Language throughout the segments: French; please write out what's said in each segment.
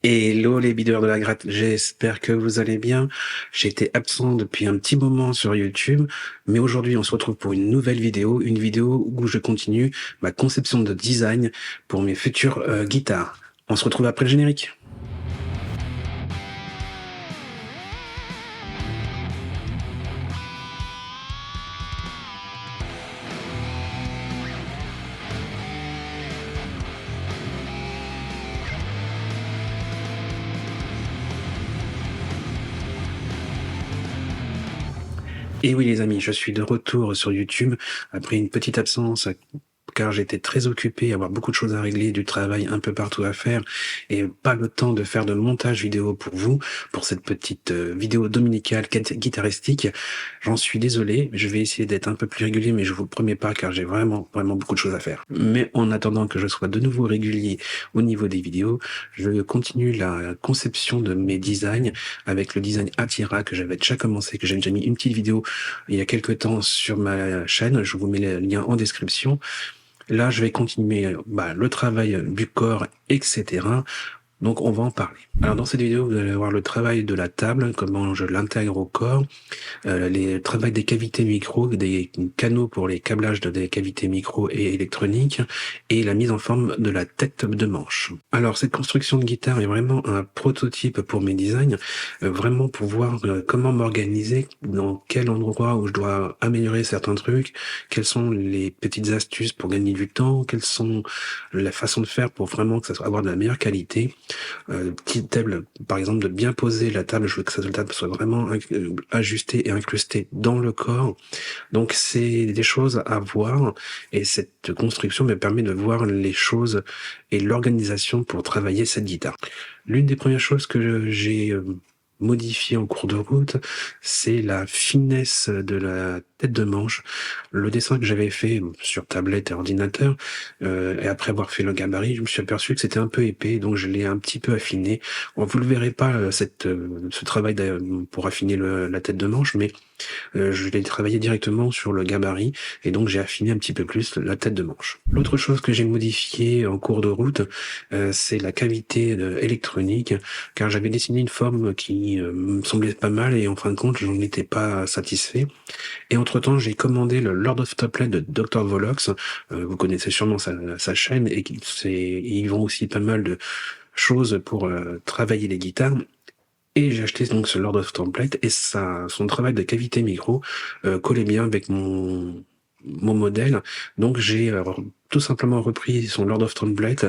Hello les bideurs de la gratte, j'espère que vous allez bien. J'ai été absent depuis un petit moment sur YouTube, mais aujourd'hui on se retrouve pour une nouvelle vidéo, une vidéo où je continue ma conception de design pour mes futures guitares. On se retrouve après le générique. Et oui les amis, je suis de retour sur YouTube après une petite absence car j'étais très occupé à avoir beaucoup de choses à régler, du travail un peu partout à faire et pas le temps de faire de montage vidéo pour vous, pour cette petite vidéo dominicale guitaristique. J'en suis désolé, je vais essayer d'être un peu plus régulier, mais je vous le promets pas car j'ai vraiment beaucoup de choses à faire. Mais en attendant que je sois de nouveau régulier au niveau des vidéos, je continue la conception de mes designs avec le design Attira que j'avais déjà commencé, que j'ai déjà mis une petite vidéo il y a quelques temps sur ma chaîne. Je vous mets le lien en description. Là, je vais continuer le travail du corps, etc. Donc, on va en parler. Alors, dans cette vidéo, vous allez voir le travail de la table, comment je l'intègre au corps, le travail des cavités micro, des canaux pour les câblages des cavités micro et électroniques, et la mise en forme de la tête de manche. Alors, cette construction de guitare est vraiment un prototype pour mes designs, vraiment pour voir comment m'organiser, dans quel endroit où je dois améliorer certains trucs, quelles sont les petites astuces pour gagner du temps, quelles sont la façon de faire pour vraiment que ça soit avoir de la meilleure qualité. Petite table, par exemple, de bien poser la table, je veux que cette table soit vraiment ajustée et incrustée dans le corps. Donc c'est des choses à voir et cette construction me permet de voir les choses et l'organisation pour travailler cette guitare. L'une des premières choses que j'ai modifié en cours de route, c'est la finesse de la tête de manche. Le dessin que j'avais fait sur tablette et ordinateur, et après avoir fait le gabarit, je me suis aperçu que c'était un peu épais, donc je l'ai un petit peu affiné. Bon, vous le verrez pas, ce travail pour affiner la tête de manche, mais je l'ai travaillé directement sur le gabarit, et donc j'ai affiné un petit peu plus la tête de manche. L'autre chose que j'ai modifié en cours de route, c'est la cavité électronique, car j'avais dessiné une forme qui me semblait pas mal, et en fin de compte, j'en étais pas satisfait. Et entre-temps, j'ai commandé le Lord of Toplet de Dr. Volox. Vous connaissez sûrement sa chaîne, et ils vend aussi pas mal de choses pour travailler les guitares. Et j'ai acheté donc ce Lord of Template et son travail de cavité micro collait bien avec mon modèle. Donc j'ai tout simplement repris son Lord of Template,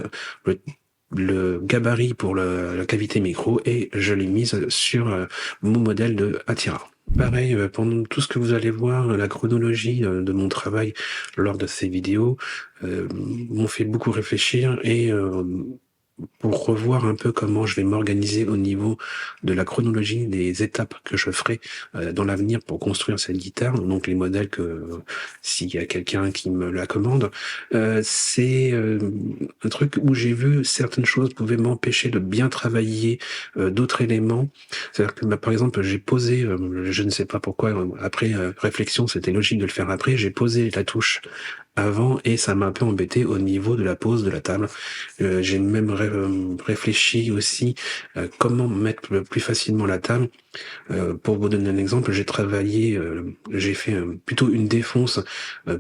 le gabarit pour la cavité micro, et je l'ai mise sur mon modèle de Attira. Pareil, pendant tout ce que vous allez voir, la chronologie de mon travail lors de ces vidéos m'ont fait beaucoup réfléchir et pour revoir un peu comment je vais m'organiser au niveau de la chronologie des étapes que je ferai dans l'avenir pour construire cette guitare, donc les modèles que s'il y a quelqu'un qui me la commande, c'est un truc où j'ai vu certaines choses pouvaient m'empêcher de bien travailler d'autres éléments. C'est-à-dire que par exemple j'ai posé, je ne sais pas pourquoi, après réflexion c'était logique de le faire après, j'ai posé la touche avant et ça m'a un peu embêté au niveau de la pose de la table. J'ai même réfléchi aussi comment mettre plus facilement la table. Pour vous donner un exemple, j'ai fait plutôt une défonce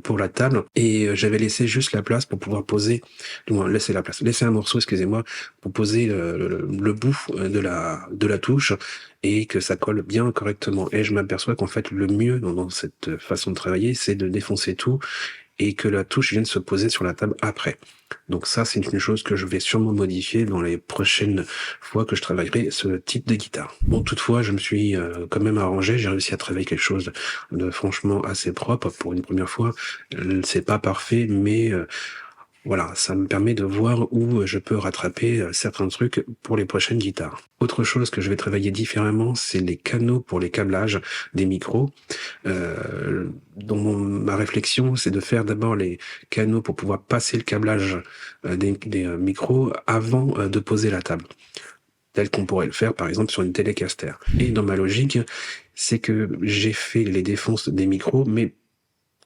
pour la table et j'avais laissé juste la place pour pouvoir poser, du moins laisser un morceau, excusez-moi, pour poser le bout de la touche et que ça colle bien correctement. Et je m'aperçois qu'en fait le mieux dans cette façon de travailler, c'est de défoncer tout et que la touche vienne se poser sur la table après. Donc ça, c'est une chose que je vais sûrement modifier dans les prochaines fois que je travaillerai ce type de guitare. Bon, toutefois, je me suis quand même arrangé, j'ai réussi à travailler quelque chose de franchement assez propre pour une première fois. C'est pas parfait, mais voilà, ça me permet de voir où je peux rattraper certains trucs pour les prochaines guitares. Autre chose que je vais travailler différemment, c'est les canaux pour les câblages des micros. Ma réflexion, c'est de faire d'abord les canaux pour pouvoir passer le câblage des micros avant de poser la table, tel qu'on pourrait le faire par exemple sur une Telecaster. Et dans ma logique, c'est que j'ai fait les défonces des micros, mais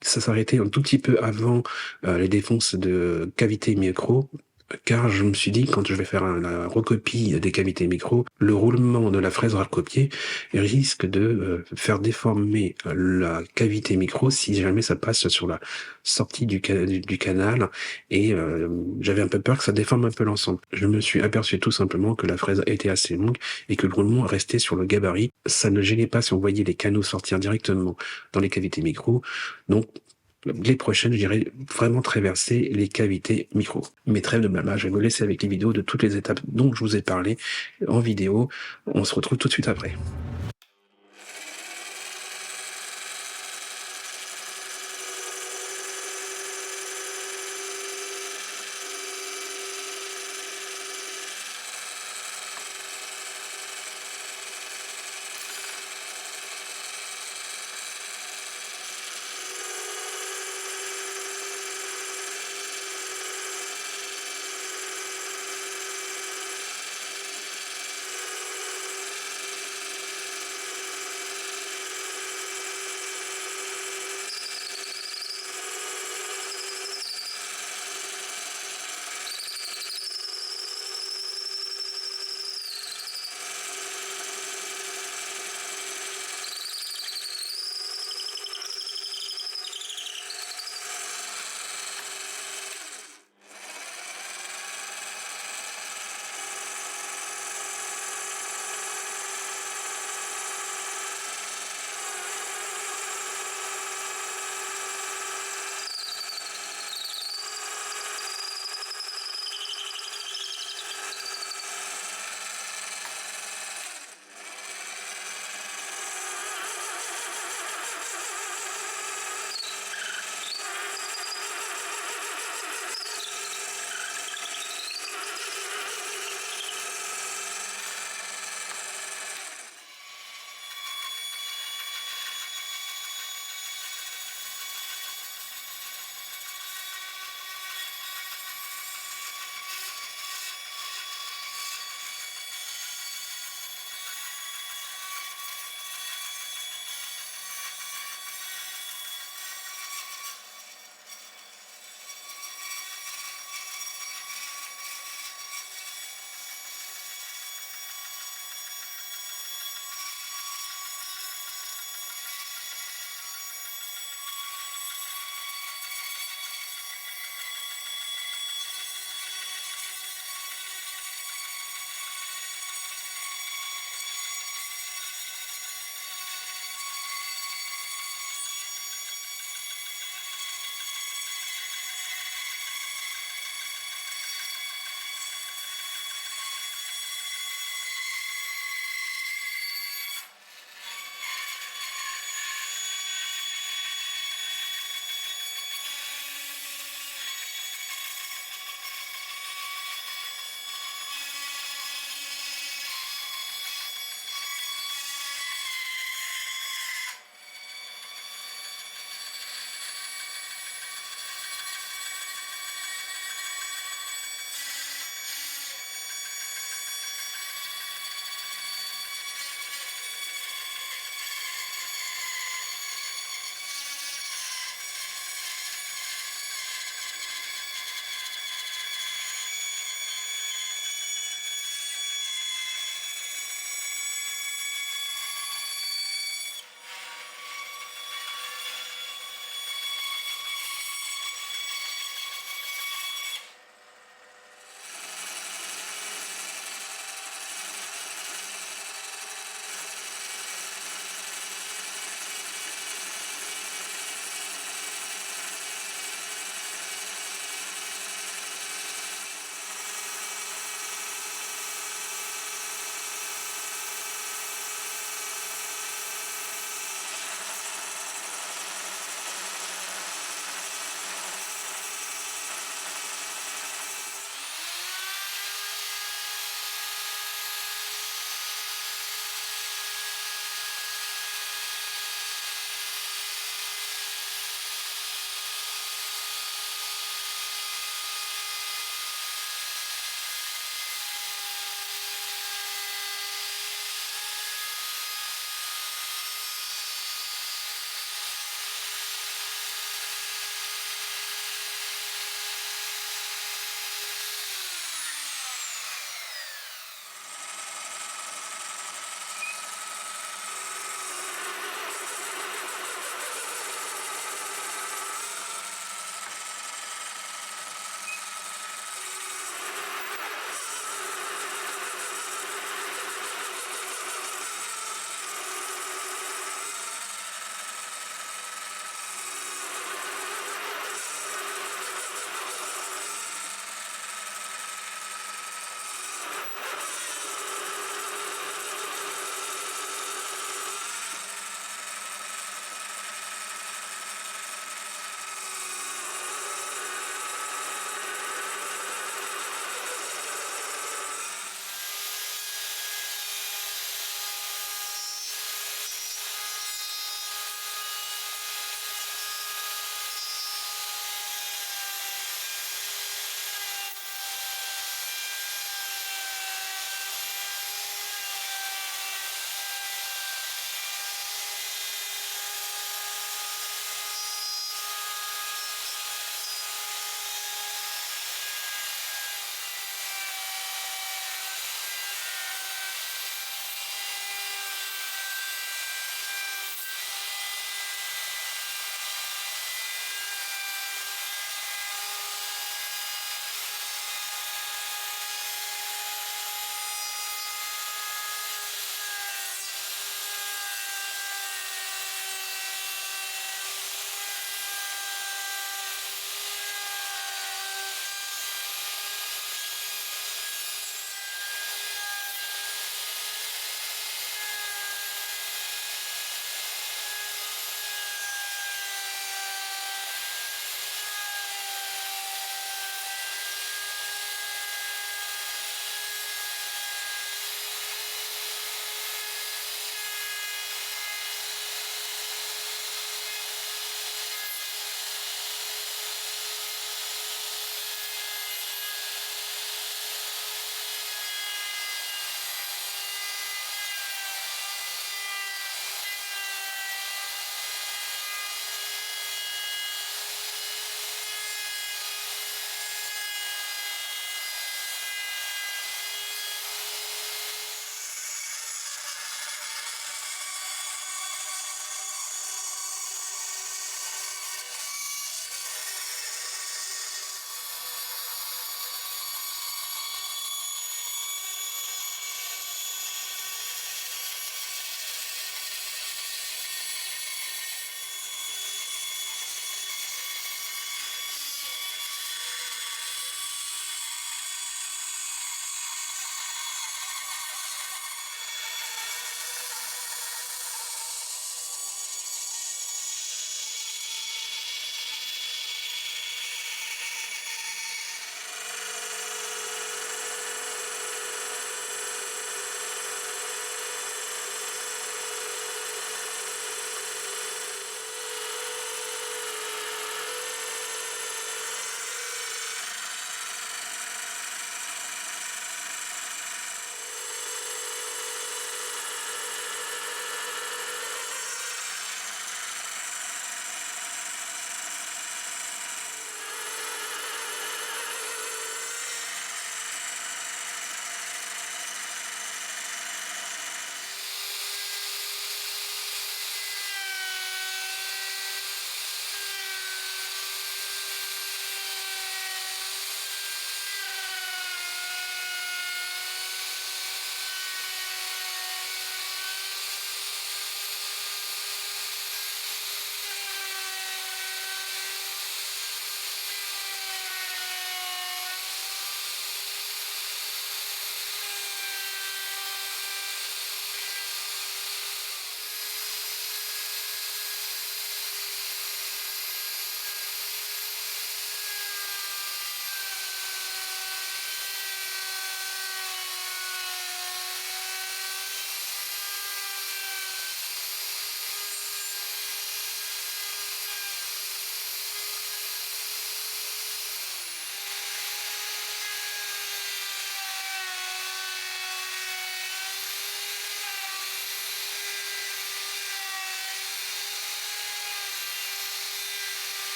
ça s'arrêtait un tout petit peu avant les défonces de cavité micro, car je me suis dit, quand je vais faire la recopie des cavités micro, le roulement de la fraise recopiée risque de faire déformer la cavité micro si jamais ça passe sur la sortie du canal, et j'avais un peu peur que ça déforme un peu l'ensemble. Je me suis aperçu tout simplement que la fraise était assez longue et que le roulement restait sur le gabarit. Ça ne gênait pas si on voyait les canaux sortir directement dans les cavités micro. Donc, les prochaines, je dirais vraiment traverser les cavités micro. Mais trêve de blabla, je vais vous laisser avec les vidéos de toutes les étapes dont je vous ai parlé en vidéo. On se retrouve tout de suite après.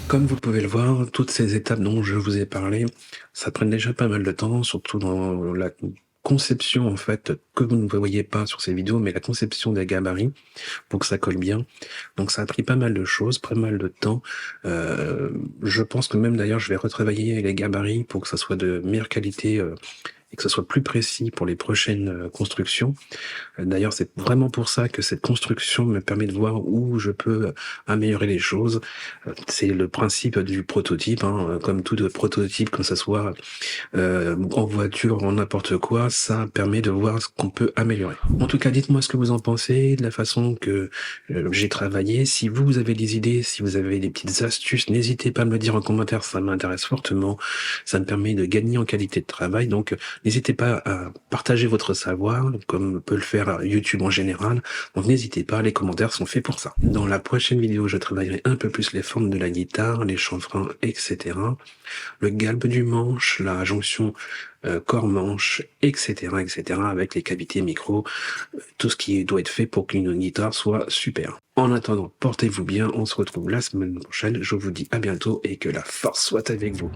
Comme vous pouvez le voir, toutes ces étapes dont je vous ai parlé, ça prend déjà pas mal de temps, surtout dans la conception, en fait, que vous ne voyez pas sur ces vidéos, mais la conception des gabarits pour que ça colle bien. Donc ça a pris pas mal de choses, pas mal de temps. Je pense que même d'ailleurs, je vais retravailler les gabarits pour que ça soit de meilleure qualité, et que ça soit plus précis pour les prochaines constructions. D'ailleurs, c'est vraiment pour ça que cette construction me permet de voir où je peux améliorer les choses. C'est le principe du prototype, hein, comme tout prototype, que ça soit en voiture, en n'importe quoi, ça permet de voir ce qu'on peut améliorer. En tout cas, dites-moi ce que vous en pensez, de la façon que j'ai travaillé. Si vous avez des idées, si vous avez des petites astuces, n'hésitez pas à me le dire en commentaire, ça m'intéresse fortement. Ça me permet de gagner en qualité de travail, donc n'hésitez pas à partager votre savoir, comme peut le faire YouTube en général. Donc n'hésitez pas, les commentaires sont faits pour ça. Dans la prochaine vidéo, je travaillerai un peu plus les formes de la guitare, les chanfreins, etc. Le galbe du manche, la jonction corps-manche, etc., etc., avec les cavités micro, tout ce qui doit être fait pour qu'une guitare soit super. En attendant, portez-vous bien, on se retrouve la semaine prochaine, je vous dis à bientôt et que la force soit avec vous.